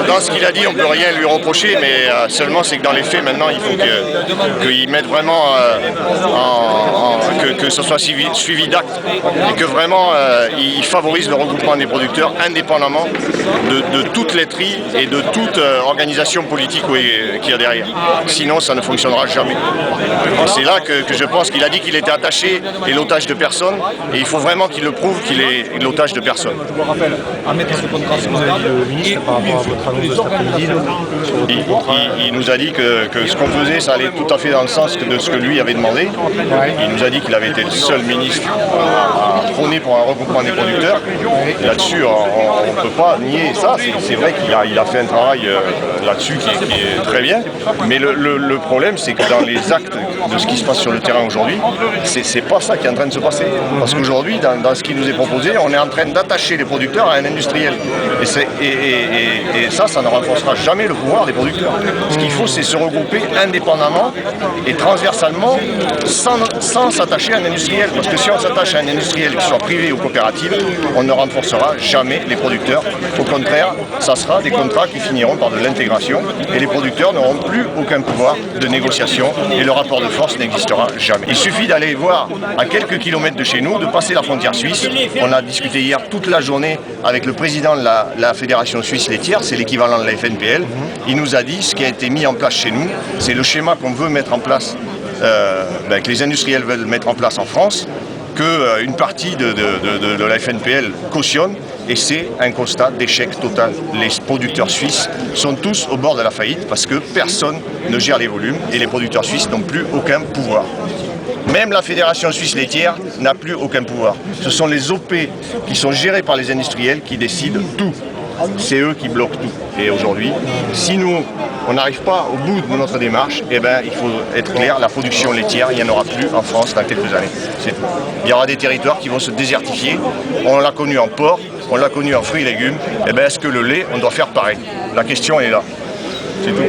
Dans ce qu'il a dit, on ne peut rien lui reprocher, mais seulement c'est que dans les faits, maintenant, il faut qu'il mette vraiment que ce soit suivi d'actes et que vraiment il favorise le regroupement des producteurs indépendamment de toute laiterie et de toute organisation politique qu'il y a derrière. Sinon, ça ne fonctionnera jamais. C'est là que je pense qu'il a dit qu'il était attaché et l'otage de personne, et il faut vraiment qu'il le prouve qu'il est l'otage de personne. Je vous rappelle, à mettre ce contrat sur le ministre par rapport à votre annonce de cet après-midi. Il nous a dit que ce qu'on faisait, ça allait tout à fait dans le sens de ce que lui avait demandé. Il nous a dit qu'il avait été le seul ministre à prôner pour un regroupement des producteurs. Là-dessus, on ne peut pas nier ça. C'est vrai qu'il a fait un travail là-dessus qui est très bien. Mais le problème, c'est que dans les actes de ce qui se passe sur le terrain aujourd'hui, c'est pas ça qui est en train de se passer. Parce qu'aujourd'hui, dans ce qui nous est proposé, on est en train d'attacher les producteurs à un industriel. Et ça ne renforcera jamais le pouvoir des producteurs. Ce qu'il faut, c'est se regrouper indépendamment et transversalement sans s'attacher à un industriel. Parce que si on s'attache à un industriel, qui soit privé ou coopératif, on ne renforcera jamais les producteurs. Au contraire, ça sera des contrats qui finiront par de l'intégration et les producteurs n'auront plus aucun pouvoir de négociation et le rapport de force n'existera jamais. Il suffit d'aller voir à quelques kilomètres de chez nous, de passer la frontière suisse. On a discuté hier toute la journée avec le président de la Fédération Suisse Laitière, c'est l'équivalent de la FNPL. Il nous a dit ce qui a été mis en place chez nous, c'est le schéma qu'on veut mettre en place, que les industriels veulent mettre en place en France, qu'une partie de la FNPL cautionne, et c'est un constat d'échec total. Les producteurs suisses sont tous au bord de la faillite parce que personne ne gère les volumes et les producteurs suisses n'ont plus aucun pouvoir. Même la Fédération Suisse Laitière n'a plus aucun pouvoir. Ce sont les OP qui sont gérés par les industriels qui décident tout. C'est eux qui bloquent tout. Et aujourd'hui, si nous, on n'arrive pas au bout de notre démarche, eh ben, il faut être clair, la production laitière, il n'y en aura plus en France dans quelques années. C'est tout. Il y aura des territoires qui vont se désertifier. On l'a connu en porc, on l'a connu en fruits et légumes. Eh ben, est-ce que le lait, on doit faire pareil? La question est là. C'est tout.